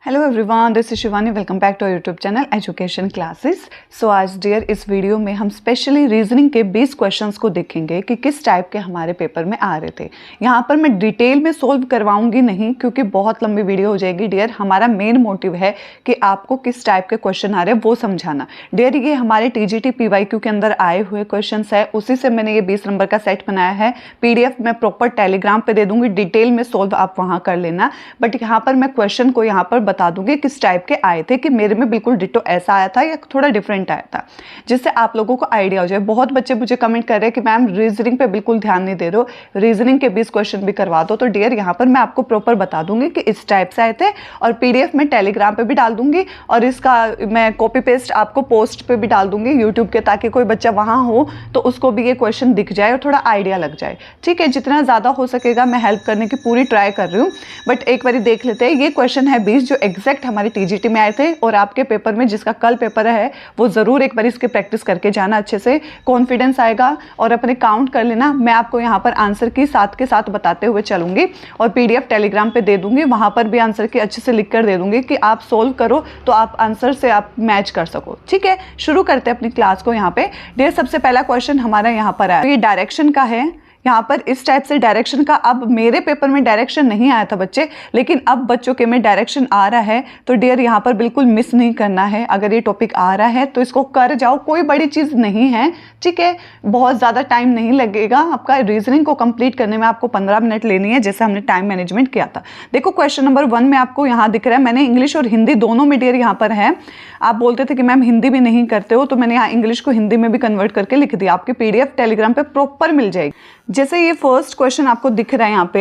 Hello everyone, this is Shivani. Welcome back to YouTube channel education classes. So आज dear इस video में हम specially reasoning के 20 questions को देखेंगे कि किस टाइप के हमारे पेपर में आ रहे थे। यहाँ पर मैं डिटेल में सोल्व करवाऊंगी नहीं क्योंकि बहुत लंबी वीडियो हो जाएगी डियर। हमारा मेन मोटिव है कि आपको किस टाइप के क्वेश्चन आ रहे हैं वो समझाना। डियर ये हमारे TGT PYQ के अंदर आए हुए क्वेश्चन है, उसी से मैंने ये 20 नंबर का सेट बनाया है। PDF मैं प्रॉपर टेलीग्राम पे दे दूंगी, डिटेल में सोल्व आप वहाँ कर लेना। बट यहाँ पर मैं क्वेश्चन को यहाँ पर बता दूंगी किस टाइप के आए थे, कि मेरे में बिल्कुल डिटो ऐसा आया था या थोड़ा डिफरेंट आया था, जिससे आप लोगों को आइडिया हो जाए। बहुत बच्चे मुझे कमेंट कर रहे हैं कि मैम रीजनिंग पे बिल्कुल ध्यान नहीं दे रहे हो, रीजनिंग के 20 क्वेश्चन भी करवा दो। तो डियर यहाँ पर मैं आपको प्रॉपर बता दूंगी कि इस टाइप से आए थे, और PDF में टेलीग्राम पे भी डाल दूंगी, और इसका मैं कॉपी पेस्ट आपको पोस्ट पे भी डाल दूंगी यूट्यूब के, ताकि कोई बच्चा वहाँ हो तो उसको भी ये क्वेश्चन दिख जाए और थोड़ा आइडिया लग जाए। ठीक है, जितना ज़्यादा हो सकेगा मैं हेल्प करने की पूरी ट्राई कर रही हूँ। बट एक बार देख लेते हैं, ये क्वेश्चन है 20 जो एग्जैक्ट हमारे TGT में आए थे, और आपके पेपर में जिसका कल पेपर है वो ज़रूर एक बार इसके प्रैक्टिस करके जाना, अच्छे से कॉन्फिडेंस आएगा और अपने काउंट कर लेना। मैं आपको यहाँ पर आंसर की साथ के साथ बताते हुए चलूंगी, और PDF टेलीग्राम पे दे दूंगी, वहाँ पर भी आंसर की अच्छे से लिख कर दे दूंगी कि आप सोल्व करो तो आप आंसर से आप मैच कर सको। ठीक है, शुरू करते हैं अपनी क्लास को। यहाँ पे डियर सबसे पहला क्वेश्चन हमारा यहाँ पर आया, तो ये डायरेक्शन का है। यहाँ पर इस टाइप से डायरेक्शन का, अब मेरे पेपर में डायरेक्शन नहीं आया था बच्चे, लेकिन अब बच्चों के में डायरेक्शन आ रहा है। तो डियर यहाँ पर बिल्कुल मिस नहीं करना है। अगर ये टॉपिक आ रहा है तो इसको कर जाओ, कोई बड़ी चीज़ नहीं है। ठीक है, बहुत ज़्यादा टाइम नहीं लगेगा आपका रीजनिंग को कंप्लीट करने में। आपको 15 मिनट लेनी है, जैसे हमने टाइम मैनेजमेंट किया था। देखो क्वेश्चन नंबर 1 में आपको यहाँ दिख रहा है, मैंने इंग्लिश और हिंदी दोनों में डियर यहाँ पर है। आप बोलते थे कि मैम हिंदी भी नहीं करते हो, तो मैंने यहाँ इंग्लिश को हिंदी में भी कन्वर्ट करके लिख दिया। आपके PDF टेलीग्राम पे प्रॉपर मिल जाएगी। जैसे ये फर्स्ट क्वेश्चन आपको दिख रहा है यहाँ पे,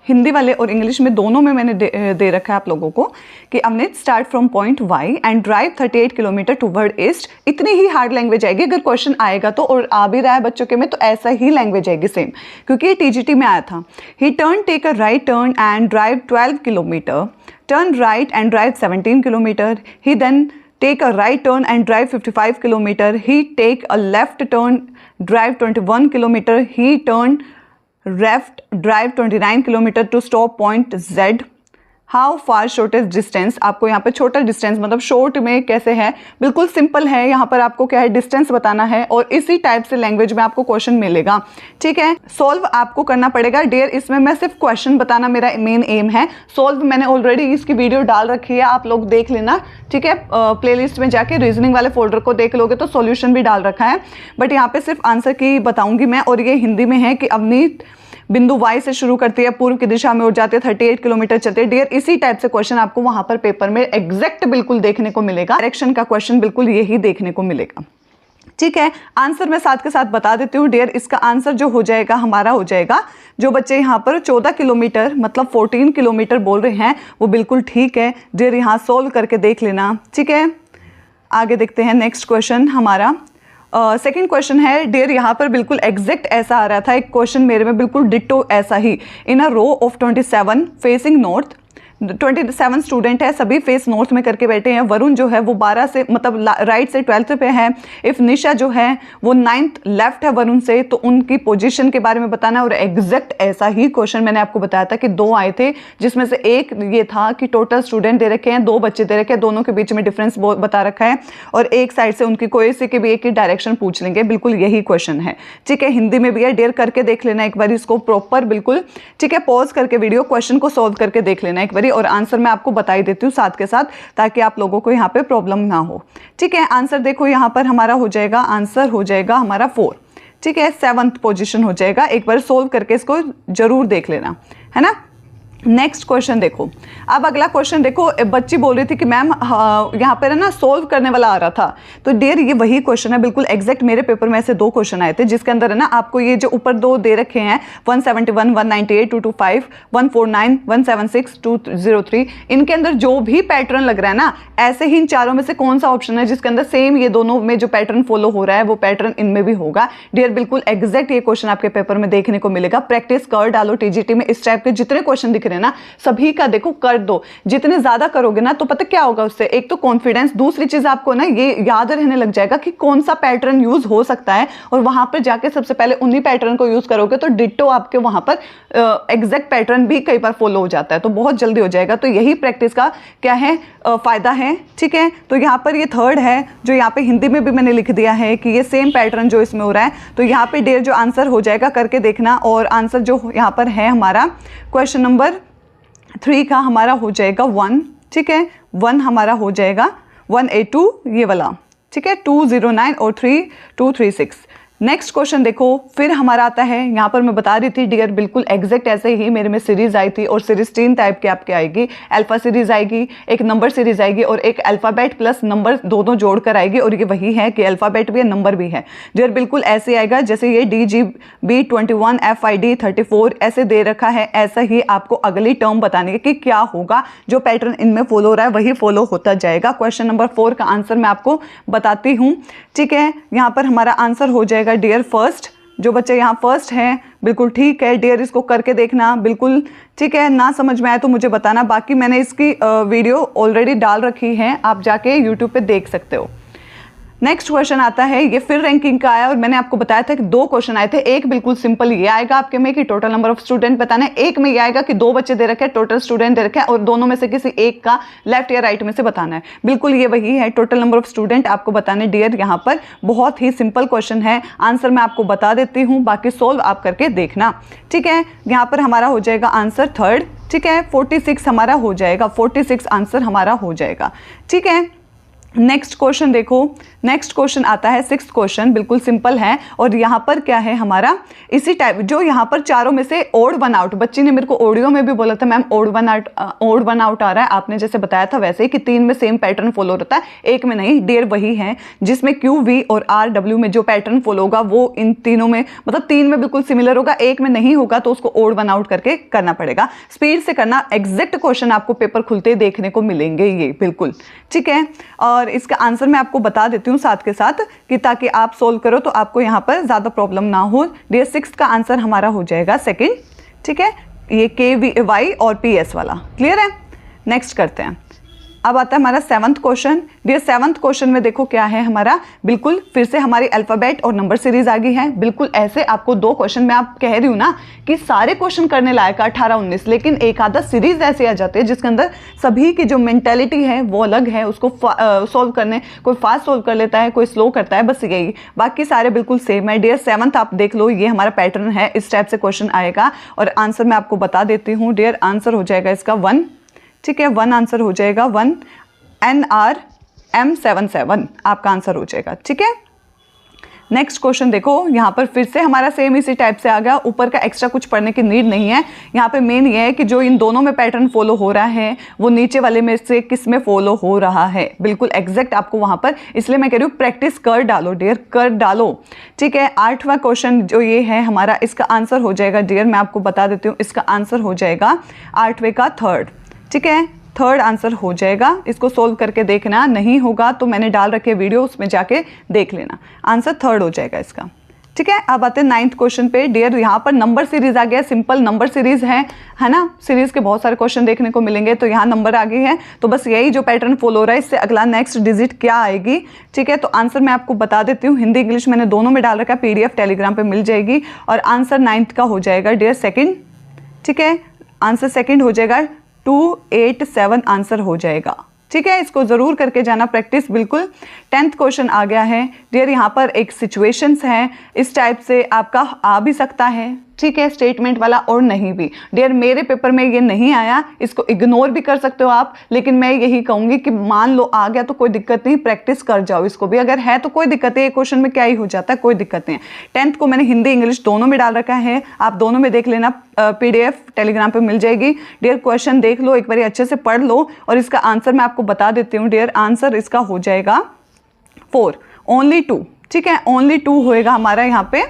हिंदी वाले और इंग्लिश में दोनों में मैंने दे रखा है आप लोगों को कि अमनित start from point Y and drive 38 kilometre toward east. इतनी ही हार्ड लैंग्वेज आएगी अगर क्वेश्चन आएगा तो, और आ भी रहा है बच्चों के में तो ऐसा ही लैंग्वेज आएगी सेम, क्योंकि ये TGT में आया था। He turn take a right turn and drive 12 kilometre, turn right and drive 17 kilometre. He then take a right turn and drive 55 kilometer. He take a left turn, drive 21 kilometer. He turn left, drive 29 kilometer to stop point Z. How far shortest distance, आपको यहाँ पे छोटा distance मतलब short में कैसे है, बिल्कुल simple है। यहाँ पर आपको क्या है, डिस्टेंस बताना है, और इसी टाइप से लैंग्वेज में आपको क्वेश्चन मिलेगा। ठीक है, सोल्व आपको करना पड़ेगा डियर। इसमें मैं सिर्फ क्वेश्चन बताना मेरा मेन एम है। सोल्व मैंने ऑलरेडी इसकी वीडियो डाल रखी है, आप लोग देख लेना। ठीक है, प्लेलिस्ट में जाके रीजनिंग वाले फोल्डर को देख लोगे तो सॉल्यूशन भी डाल रखा है। बट यहाँ पे सिर्फ आंसर की बताऊंगी मैं, और ये हिंदी में है कि अवनीत बिंदु Y से शुरू करती है, पूर्व की दिशा में उड़ जाते हैं, 38 किलोमीटर चलते हैं। डियर इसी टाइप से क्वेश्चन आपको वहां पर पेपर में एग्जैक्ट बिल्कुल देखने को मिलेगा। डायरेक्शन का क्वेश्चन बिल्कुल यही देखने को मिलेगा। ठीक है, आंसर मैं साथ के साथ बता देती हूँ डियर। इसका आंसर जो हो जाएगा हमारा हो जाएगा, जो बच्चे यहाँ पर 14 किलोमीटर मतलब 14 किलोमीटर बोल रहे हैं वो बिल्कुल ठीक है डियर। यहाँ सोल्व करके देख लेना। ठीक है, आगे देखते हैं नेक्स्ट क्वेश्चन हमारा। सेकेंड क्वेश्चन है डियर, यहाँ पर बिल्कुल एग्जैक्ट ऐसा आ रहा था एक क्वेश्चन मेरे में, बिल्कुल डिट्टो ऐसा ही। In a row of 27 facing north, 27 student है, सभी फेस नॉर्थ में करके बैठे हैं। वरुण जो है वो 12 से मतलब राइट से 12th पे है। इफ निशा जो है वो 9th लेफ्ट है वरुण से, तो उनकी पोजीशन के बारे में बताना। और एग्जैक्ट ऐसा ही क्वेश्चन मैंने आपको बताया था कि 2 आए थे, जिसमें से एक ये था कि टोटल स्टूडेंट दे रखे हैं, 2 बच्चे दे रखे हैं, दोनों के बीच में डिफरेंस बता रखा है, और एक साइड से उनकी कोई से के भी एक ही डायरेक्शन पूछ लेंगे। बिल्कुल यही क्वेश्चन है। ठीक है, हिंदी में भी है डियर, करके देख लेना एक बार इसको प्रॉपर बिल्कुल। ठीक है, पॉज करके वीडियो क्वेश्चन को सोल्व करके देख लेना एक बार, और आंसर मैं आपको बता ही देती हूँ साथ के साथ, ताकि आप लोगों को यहाँ पे प्रॉब्लम ना हो। ठीक है, आंसर देखो यहाँ पर हमारा हो जाएगा, आंसर हो जाएगा हमारा 4। ठीक है, 7th पोजीशन हो जाएगा। एक बार सोल्व करके इसको जरूर देख लेना, है ना। नेक्स्ट क्वेश्चन देखो। अब अगला क्वेश्चन देखो, बच्ची बोल रही थी कि मैम यहाँ पर है ना सोल्व करने वाला आ रहा था। तो डियर ये वही क्वेश्चन है बिल्कुल एग्जैक्ट। मेरे पेपर में ऐसे 2 क्वेश्चन आए थे, जिसके अंदर है ना आपको ये जो ऊपर 2 दे रखे हैं 171, 198, 225, 149, 176, 203, इनके अंदर जो भी पैटर्न लग रहा है ना, ऐसे ही इन चारों में से कौन सा ऑप्शन है जिसके अंदर सेम ये दोनों में जो पैटर्न फॉलो हो रहा है वो पैटर्न इनमें भी होगा। डियर बिल्कुल एग्जैक्ट ये क्वेश्चन आपके पेपर में देखने को मिलेगा। प्रैक्टिस कर डालो TGT में, इस टाइप के जितने क्वेश्चन दिख लिख रहे हैं ना, सभी का देखो कर दो। जितने ज़्यादा करोगे ना तो पता क्या होगा उससे, एक तो कॉन्फिडेंस, दूसरी चीज़ आपको ना ये याद रहने लग जाएगा कि कौन सा पैटर्न यूज़ हो सकता है, और वहाँ पर जाके सबसे पहले उन्हीं पैटर्न को यूज़ करोगे तो डिट्टो आपके वहाँ पर एग्जैक्ट पैटर्न भी कई बार फॉलो हो जाता है, तो बहुत जल्दी हो जाएगा। तो यही प्रैक्टिस का क्या है फ़ायदा है, ठीक है। तो यहाँ पर ये थर्ड है जो यहाँ पे हिंदी में भी मैंने लिख दिया है कि ये सेम पैटर्न जो इसमें हो रहा है, तो यहाँ पे डियर जो आंसर हो जाएगा करके देखना, और आंसर जो यहाँ पर है हमारा क्वेश्चन नंबर 3 का हमारा हो जाएगा 1, ठीक है। 1 हमारा हो जाएगा 182 ये वाला, ठीक है। 209 और 3236। नेक्स्ट क्वेश्चन देखो, फिर हमारा आता है, यहाँ पर मैं बता रही थी डियर बिल्कुल एग्जैक्ट ऐसे ही मेरे में सीरीज आई थी, और सीरीज 3 टाइप के आपके आएगी। अल्फा सीरीज आएगी, एक नंबर सीरीज आएगी, और एक अल्फ़ाबेट प्लस नंबर दोनों जोड़कर आएगी, और ये वही है कि अल्फ़ाबेट भी है नंबर भी है। डियर बिल्कुल ऐसे आएगा जैसे ये DGB 21 FID 34 ऐसे दे रखा है, ऐसा ही आपको अगली टर्म बताने की कि क्या होगा, जो पैटर्न इनमें फॉलो हो रहा है वही फॉलो होता जाएगा। क्वेश्चन नंबर 4 का आंसर मैं आपको बताती हूँ, ठीक है। यहाँ पर हमारा आंसर हो जाएगा डियर फर्स्ट, जो बच्चे यहाँ फर्स्ट हैं बिल्कुल ठीक है डियर, इसको करके देखना बिल्कुल, ठीक है। ना समझ में आए तो मुझे बताना, बाकी मैंने इसकी वीडियो ऑलरेडी डाल रखी है, आप जाके यूट्यूब पे देख सकते हो। नेक्स्ट क्वेश्चन आता है, ये फिर रैंकिंग का आया, और मैंने आपको बताया था कि 2 क्वेश्चन आए थे। एक बिल्कुल सिंपल ये आएगा आपके में कि टोटल नंबर ऑफ स्टूडेंट बताना है, एक में ये आएगा कि 2 बच्चे दे रखे हैं, टोटल स्टूडेंट दे रखे हैं, और दोनों में से किसी एक का लेफ्ट या राइट में से बताना है। बिल्कुल ये वही है, टोटल नंबर ऑफ स्टूडेंट आपको बताने डियर। यहाँ पर बहुत ही सिंपल क्वेश्चन है, आंसर मैं आपको बता देती हूँ, बाकी सोल्व आप करके देखना, ठीक है। यहाँ पर हमारा हो जाएगा आंसर 3rd, ठीक है। 46 हमारा हो जाएगा, 46 आंसर हमारा हो जाएगा, ठीक है। नेक्स्ट क्वेश्चन देखो, नेक्स्ट क्वेश्चन आता है 6th क्वेश्चन, बिल्कुल सिंपल है, और यहाँ पर क्या है हमारा इसी टाइप, जो यहाँ पर चारों में से ओड वन आउट, बच्ची ने मेरे को ऑडियो में भी बोला था मैम ओड वन आउट आ रहा है, आपने जैसे बताया था वैसे ही कि 3 में सेम पैटर्न फॉलो होता है, एक में नहीं। डियर वही है जिसमें Q V और R W में जो पैटर्न फॉलो होगा वो इन तीनों में, मतलब 3 में बिल्कुल सिमिलर होगा, एक में नहीं होगा तो उसको ओड वन आउट करके करना पड़ेगा। स्पीड से करना, एग्जैक्ट क्वेश्चन आपको पेपर खुलते ही देखने को मिलेंगे ये बिल्कुल, ठीक है। और इसका आंसर मैं आपको बता देती हूँ साथ के साथ कि ताकि आप सोल्व करो तो आपको यहाँ पर ज़्यादा प्रॉब्लम ना हो। डियर 6th का आंसर हमारा हो जाएगा 2nd, ठीक है। ये KVY और PS वाला क्लियर है। नेक्स्ट करते हैं, अब आता है हमारा 7th question. Dear 7th question में देखो क्या है हमारा, बिल्कुल फिर से हमारी अल्फ़ाबेट और नंबर सीरीज आ गई है। बिल्कुल ऐसे आपको 2 क्वेश्चन मैं आप कह रही हूँ ना कि सारे क्वेश्चन करने लायक 18-19, लेकिन एक आधा सीरीज ऐसे आ जाते हैं जिसके अंदर सभी की जो मेंटेलिटी है वो अलग है, उसको सॉल्व करने, कोई फास्ट सॉल्व कर लेता है, कोई स्लो करता है, बस यही, बाकी सारे बिल्कुल सेम है। डियर 7th आप देख लो, ये हमारा पैटर्न है, इस टाइप से क्वेश्चन आएगा, और आंसर मैं आपको बता देती हूँ। डियर आंसर हो जाएगा इसका 1, ठीक है। 1 आंसर हो जाएगा, 1 NRM77 आपका आंसर हो जाएगा, ठीक है। नेक्स्ट क्वेश्चन देखो, यहाँ पर फिर से हमारा सेम इसी टाइप से आ गया, ऊपर का एक्स्ट्रा कुछ पढ़ने की नीड नहीं है। यहाँ पे मेन ये है कि जो इन दोनों में पैटर्न फॉलो हो रहा है वो नीचे वाले में से किस में फॉलो हो रहा है, बिल्कुल एग्जैक्ट आपको वहाँ पर, इसलिए मैं कह रही हूँ प्रैक्टिस कर डालो डियर, कर डालो, ठीक है। 8वां क्वेश्चन जो ये है हमारा, इसका आंसर हो जाएगा डियर, मैं आपको बता देती हूँ, इसका आंसर हो जाएगा 8वें का 3rd, ठीक है। 3rd आंसर हो जाएगा, इसको सोल्व करके देखना, नहीं होगा तो मैंने डाल रखे वीडियो उसमें जाके देख लेना, आंसर 3rd हो जाएगा इसका, ठीक है। अब आते हैं 9th क्वेश्चन पे। डियर यहाँ पर नंबर सीरीज आ गया, सिंपल नंबर सीरीज है ना, सीरीज के बहुत सारे क्वेश्चन देखने को मिलेंगे, तो यहाँ नंबर आ गई है, तो बस यही जो पैटर्न फॉलो हो रहा है, इससे अगला नेक्स्ट डिजिट क्या आएगी, ठीक है। तो आंसर मैं आपको बता देती हूँ, हिंदी इंग्लिश मैंने दोनों में डाल रखा है, PDF टेलीग्राम पे मिल जाएगी, और आंसर 9th का हो जाएगा डियर 2nd, ठीक है। आंसर 2nd हो जाएगा 287 आंसर हो जाएगा, ठीक है। इसको जरूर करके जाना प्रैक्टिस, बिल्कुल। 10th क्वेश्चन आ गया है डियर, यहाँ पर एक सिचुएशंस है, इस टाइप से आपका आ भी सकता है, ठीक है, स्टेटमेंट वाला और नहीं भी। डियर मेरे पेपर में ये नहीं आया, इसको इग्नोर भी कर सकते हो आप, लेकिन मैं यही कहूँगी कि मान लो आ गया तो कोई दिक्कत नहीं, प्रैक्टिस कर जाओ इसको भी, अगर है तो कोई दिक्कत है, एक क्वेश्चन में क्या ही हो जाता है, कोई दिक्कत नहीं है। 10th को मैंने हिंदी इंग्लिश दोनों में डाल रखा है, आप दोनों में देख लेना, PDF टेलीग्राम पे मिल जाएगी। डियर क्वेश्चन देख लो, एक बार अच्छे से पढ़ लो, और इसका आंसर मैं आपको बता देती हूँ डियर, आंसर इसका हो जाएगा 4, ओनली 2, ठीक है, ओनली 2 होएगा हमारा यहाँ पे।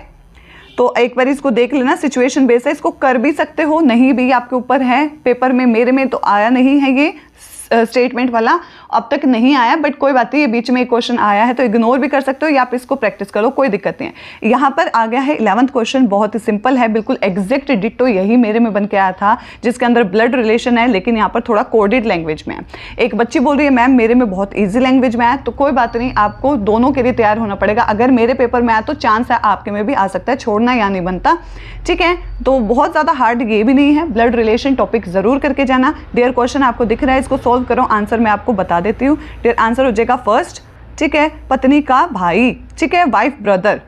तो एक बार इसको देख लेना, सिचुएशन बेस है, इसको कर भी सकते हो, नहीं भी आपके ऊपर है, पेपर में मेरे में तो आया नहीं है ये स्टेटमेंट वाला अब तक नहीं आया, बट कोई बात नहीं, ये बीच में एक क्वेश्चन आया है तो इग्नोर भी कर सकते हो या आप इसको प्रैक्टिस करो, कोई दिक्कत नहीं है। यहाँ पर आ गया है 11th क्वेश्चन, बहुत ही सिंपल है, बिल्कुल एग्जैक्ट डिट्टो यही मेरे में बन के आया था, जिसके अंदर ब्लड रिलेशन है लेकिन यहाँ पर थोड़ा कोडेड लैंग्वेज में है। एक बच्ची बोल रही है मैम मेरे में बहुत ईजी लैंग्वेज में आया, तो कोई बात नहीं, आपको दोनों के लिए तैयार होना पड़ेगा। अगर मेरे पेपर में आया तो चांस है आपके में भी आ सकता है, छोड़ना या नहीं बनता, ठीक है। तो बहुत ज़्यादा हार्ड ये भी नहीं है, ब्लड रिलेशन टॉपिक जरूर करके जाना। डियर क्वेश्चन आपको दिख रहा है, इसको सोल्व करो, आंसर मैं आपको बता देती हूँ। डियर आंसर हो जाएगा फर्स्ट, ठीक है, पत्नी का भाई, ठीक है, वाइफ ब्रदर।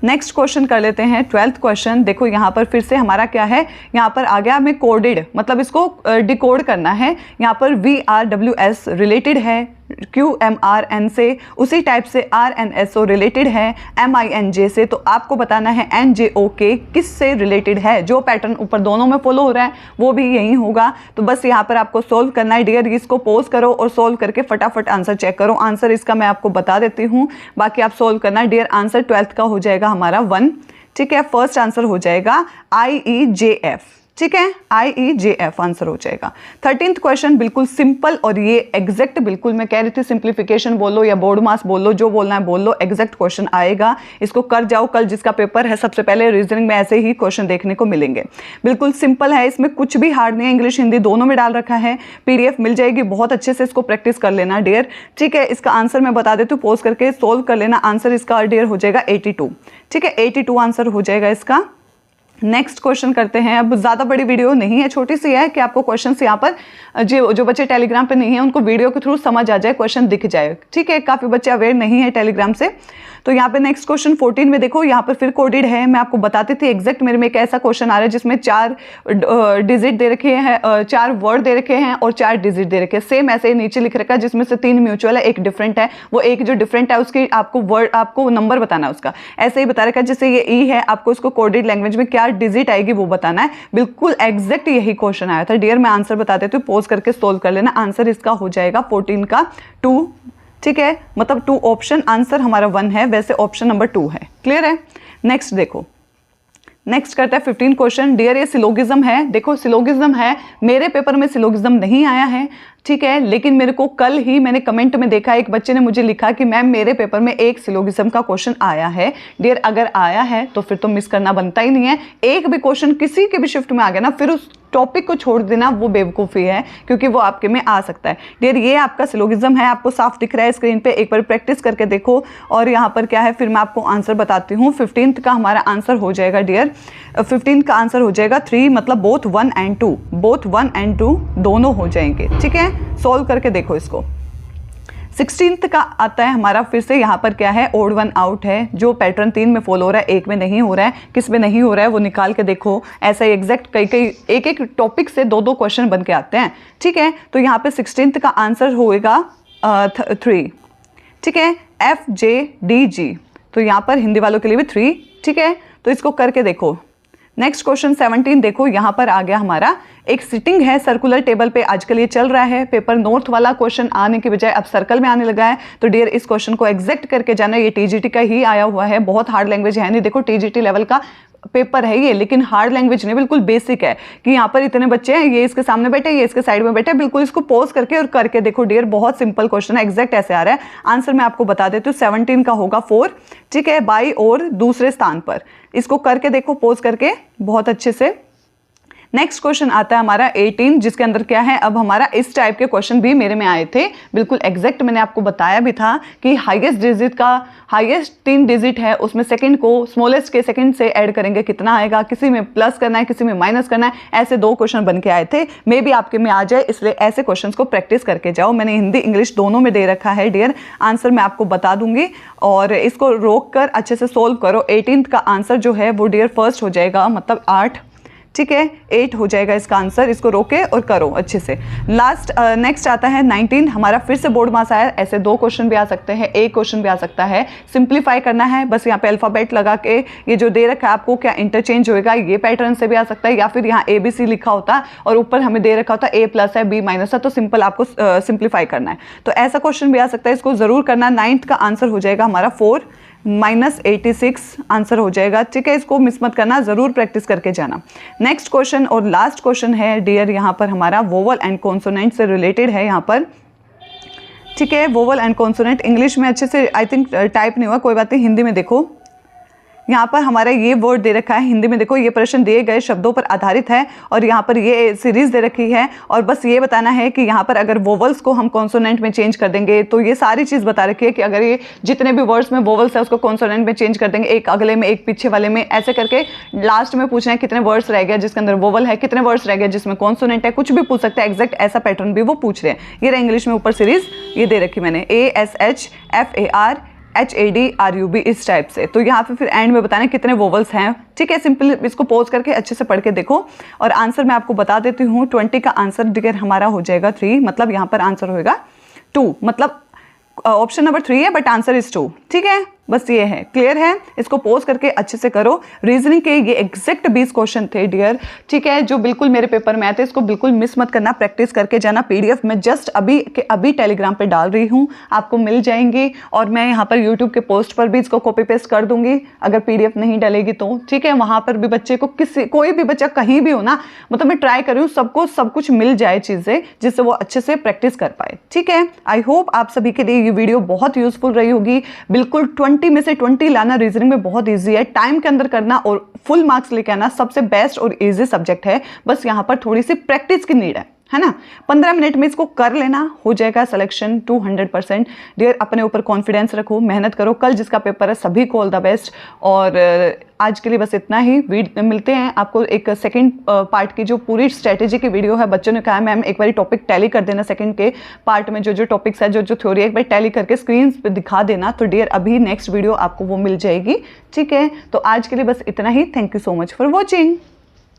नेक्स्ट क्वेश्चन कर लेते हैं 12th क्वेश्चन। देखो यहाँ पर फिर से हमारा क्या है, यहाँ पर आ गया हमें कोडेड, मतलब इसको डिकोड करना है। यहाँ पर VRWS रिलेटेड है QMRN से, उसी टाइप से RNSO रिलेटेड है MINJ से, तो आपको बताना है NJOK किस से रिलेटेड है। जो पैटर्न ऊपर दोनों में फॉलो हो रहा है वो भी यही होगा। तो बस यहाँ पर आपको सोल्व करना है डियर, इसको पोज करो और सोल्व करके फटाफट आंसर चेक करो। आंसर इसका मैं आपको बता देती हूँ, बाकी आप सोल्व करना है डियर। आंसर 12th का हो जाएगा हमारा 1, ठीक है। फर्स्ट आंसर हो जाएगा IEJF, ठीक है, IEJF आंसर हो जाएगा। 13th क्वेश्चन बिल्कुल सिंपल और ये एग्जैक्ट, बिल्कुल मैं कह रही थी सिंप्लीफिकेशन बोलो या बोर्ड मास बोलो, जो बोलना है बोल लो, एग्जैक्ट क्वेश्चन आएगा, इसको कर जाओ। कल जिसका पेपर है सबसे पहले रीजनिंग में ऐसे ही क्वेश्चन देखने को मिलेंगे। बिल्कुल सिंपल है, इसमें कुछ भी हार्ड नहीं है, इंग्लिश हिंदी दोनों में डाल रखा है, PDF मिल जाएगी, बहुत अच्छे से इसको प्रैक्टिस कर लेना डियर, ठीक है। इसका आंसर मैं बता देती हूँ, पोज करके सोल्व कर लेना। आंसर इसका डियर हो जाएगा 82, ठीक है, 82 आंसर हो जाएगा इसका। नेक्स्ट क्वेश्चन करते हैं। अब ज़्यादा बड़ी वीडियो नहीं है, छोटी सी है कि आपको क्वेश्चंस यहाँ पर जो बच्चे टेलीग्राम पे नहीं है उनको वीडियो के थ्रू समझ आ जाए, क्वेश्चन दिख जाए, ठीक है। काफ़ी बच्चे अवेयर नहीं है टेलीग्राम से। तो यहाँ पे नेक्स्ट क्वेश्चन 14 में देखो, यहाँ पर फिर कोडेड है। मैं आपको बताती थी एग्जैक्ट मेरे में एक ऐसा क्वेश्चन आ रहा है जिसमें 4 डिजिट दे रखे हैं, 4 वर्ड दे रखे हैं और 4 डिजिट दे रखे हैं। सेम ऐसे ही नीचे लिख रखा है जिसमें से 3 म्यूचुअल है, एक डिफरेंट है। वो एक जो डिफरेंट है उसकी आपको नंबर बताना है उसका। ऐसे ही बता रखा है जैसे ये E है, आपको इसको कोडेड लैंग्वेज में क्या डिजिट आएगी वो बताना है। बिल्कुल एग्जैक्ट यही क्वेश्चन आया था डियर। मैं आंसर बता देती हूँ, पोज करके सोल्व कर लेना। आंसर इसका हो जाएगा 14 का 2, ठीक है, मतलब 2 ऑप्शन, आंसर हमारा 1 है, वैसे ऑप्शन नंबर 2 है। क्लियर है। नेक्स्ट देखो, नेक्स्ट करता है 15 क्वेश्चन डियर। ये सिलोगिज्म है, देखो सिलोगिज्म है, मेरे पेपर में सिलोगिज्म नहीं आया है, ठीक है, लेकिन मेरे को कल ही मैंने कमेंट में देखा, एक बच्चे ने मुझे लिखा कि मैम मेरे पेपर में एक सिलोगिज्म का क्वेश्चन आया है। डियर अगर आया है तो फिर तो मिस करना बनता ही नहीं है। एक भी क्वेश्चन किसी के भी शिफ्ट में आ गया ना, फिर उस टॉपिक को छोड़ देना वो बेवकूफ़ी है, क्योंकि वो आपके में आ सकता है। डियर ये आपका सिलोगिज्म है, आपको साफ दिख रहा है स्क्रीन पे, एक बार प्रैक्टिस करके देखो। और यहाँ पर क्या है, फिर मैं आपको आंसर बताती हूँ। 15th का हमारा आंसर हो जाएगा डियर, 15th का आंसर हो जाएगा 3, मतलब बोथ 1 and 2, बोथ 1 and 2 दोनों हो जाएंगे, ठीक है। सॉल्व करके देखो इसको। 16th का आता है हमारा, फिर से यहाँ पर क्या है, ओड 1 आउट है। जो पैटर्न 3 में फॉलो हो रहा है, 1 में नहीं हो रहा है, किस में नहीं हो रहा है वो निकाल के देखो। ऐसा ही एग्जैक्ट कई एक टॉपिक से 2 क्वेश्चन बन के आते हैं, ठीक है। तो यहाँ पे 16th का आंसर होएगा 3, ठीक है, FJDG। तो यहाँ पर हिंदी वालों के लिए भी 3, ठीक है। तो इसको करके देखो। नेक्स्ट क्वेश्चन 17 देखो, यहाँ पर आ गया हमारा, एक सिटिंग है सर्कुलर टेबल पे, आजकल ये चल रहा है। पेपर नॉर्थ वाला क्वेश्चन आने के बजाय अब सर्कल में आने लगा है। तो डियर इस क्वेश्चन को एग्जैक्ट करके जाना। ये TGT का ही आया हुआ है, बहुत हार्ड लैंग्वेज है नहीं। देखो TGT लेवल का पेपर है ये, लेकिन हार्ड लैंग्वेज नहीं, बिल्कुल बेसिक है। कि यहाँ पर इतने बच्चे हैं, ये इसके सामने बैठे, ये इसके साइड में बैठे, बिल्कुल इसको पॉज करके और करके देखो डियर, बहुत सिंपल क्वेश्चन है, एग्जैक्ट ऐसे आ रहा है। आंसर मैं आपको बता देती हूँ, 17 का होगा 4, ठीक है, बाई और दूसरे स्थान पर। इसको करके देखो, पॉज करके बहुत अच्छे से। नेक्स्ट क्वेश्चन आता है हमारा 18, जिसके अंदर क्या है, अब हमारा इस टाइप के क्वेश्चन भी मेरे में आए थे, बिल्कुल एग्जैक्ट मैंने आपको बताया भी था कि हाईएस्ट डिजिट का हाईएस्ट 3 डिजिट है, उसमें सेकंड को स्मॉलेस्ट के सेकंड से ऐड करेंगे, कितना आएगा, किसी में प्लस करना है, किसी में माइनस करना है। ऐसे 2 क्वेश्चन बन के आए थे, मे भी आपके में आ जाए, इसलिए ऐसे क्वेश्चन को प्रैक्टिस करके जाओ। मैंने हिंदी इंग्लिश दोनों में दे रखा है डियर, आंसर मैं आपको बता दूंगी और इसको रोक कर अच्छे से सोल्व करो। 18 का आंसर जो है वो डियर फर्स्ट हो जाएगा, मतलब 8, ठीक है, 8 हो जाएगा इसका आंसर। इसको रोके और करो अच्छे से। लास्ट नेक्स्ट आता है 19, हमारा फिर से बोर्ड मास आया। ऐसे 2 क्वेश्चन भी आ सकते हैं, एक क्वेश्चन भी आ सकता है। सिंप्लीफाई करना है, बस यहाँ पे अल्फाबेट लगा के, ये जो दे रखा है आपको क्या इंटरचेंज होएगा, ये पैटर्न से भी आ सकता है, या फिर यहाँ ABC लिखा होता और ऊपर हमें दे रखा होता A+ है, B- है, तो सिंपल आपको सिंप्लीफाई करना है। तो ऐसा क्वेश्चन भी आ सकता है, इसको जरूर करना। 9th का आंसर हो जाएगा हमारा 4, -86 आंसर हो जाएगा। ठीक है, इसको मिस मत करना, ज़रूर प्रैक्टिस करके जाना। नेक्स्ट क्वेश्चन और लास्ट क्वेश्चन है डियर, यहाँ पर हमारा वोवल एंड कॉन्सोनेंट से रिलेटेड है यहाँ पर। ठीक है, वोवल एंड कॉन्सोनेंट इंग्लिश में अच्छे से आई थिंक टाइप नहीं हुआ, कोई बात नहीं, हिंदी में देखो। यहाँ पर हमारा ये वर्ड दे रखा है, हिंदी में देखो, ये प्रश्न दिए गए शब्दों पर आधारित है और यहाँ पर ये सीरीज दे रखी है और बस ये बताना है कि यहाँ पर अगर वोवल्स को हम कॉन्सोनेंट में चेंज कर देंगे तो ये सारी चीज़ बता रखी है कि अगर ये जितने भी वर्ड्स में वोवल्स है उसको कॉन्सोनेंट में चेंज कर देंगे, एक अगले में एक पीछे वाले में, ऐसे करके लास्ट में पूछना है कितने वर्ड्स रह गया जिसके अंदर वोवल है, कितने वर्ड्स रह गया जिसमें कॉन्सोनेंट है, कुछ भी पूछ सकते हैं, एग्जैक्ट ऐसा पैटर्न भी वो पूछ रहे हैं। ये रहा इंग्लिश में ऊपर सीरीज ये दे रखी मैंने, ASHFARHADRUB इस टाइप से। तो यहाँ पे फिर एंड में बताना कितने वोवल्स हैं। ठीक है, सिंपल इसको पॉज करके अच्छे से पढ़ के देखो और आंसर मैं आपको बता देती हूँ। 20 का आंसर डियर हमारा हो जाएगा 3, मतलब यहाँ पर आंसर होएगा 2, मतलब ऑप्शन नंबर 3 है बट आंसर इज 2। ठीक है, बस ये है, क्लियर है। इसको पोज करके अच्छे से करो। रीजनिंग के ये एग्जैक्ट 20 क्वेश्चन थे डियर। ठीक है, जो बिल्कुल मेरे पेपर में आए थे, इसको बिल्कुल मिस मत करना, प्रैक्टिस करके जाना। PDF मैं जस्ट अभी के अभी टेलीग्राम पे डाल रही हूँ, आपको मिल जाएंगी और मैं यहाँ पर यूट्यूब के पोस्ट पर भी इसको कॉपी पेस्ट कर दूंगी अगर PDF नहीं डलेगी तो। ठीक है, वहाँ पर भी बच्चे को कोई भी बच्चा कहीं भी हो ना, मतलब मैं ट्राई कर रही हूँ सबको सब कुछ मिल जाए चीज़ें जिससे वो अच्छे से प्रैक्टिस कर पाए। ठीक है, आई होप आप सभी के लिए ये वीडियो बहुत यूजफुल रही होगी। बिल्कुल 20 में से 20 लाना रीजनिंग में बहुत इजी है, टाइम के अंदर करना और फुल मार्क्स लेके आना सबसे बेस्ट और इजी सब्जेक्ट है। बस यहाँ पर थोड़ी सी प्रैक्टिस की नीड है ना। 15 मिनट में इसको कर लेना, हो जाएगा सिलेक्शन 200%। डियर अपने ऊपर कॉन्फिडेंस रखो, मेहनत करो, कल जिसका पेपर है सभी को ऑल द बेस्ट। और आज के लिए बस इतना ही। मिलते हैं आपको एक सेकंड पार्ट की जो पूरी स्ट्रेटेजी की वीडियो है। बच्चों ने कहा मैम एक बार टॉपिक टैली कर देना, सेकंड के पार्ट में जो जो टॉपिक्स है, जो जो थ्योरी है, एक बार टैली करके स्क्रीन पे दिखा देना। तो डियर अभी नेक्स्ट वीडियो आपको वो मिल जाएगी। ठीक है, तो आज के लिए बस इतना ही। Thank you so much for watching.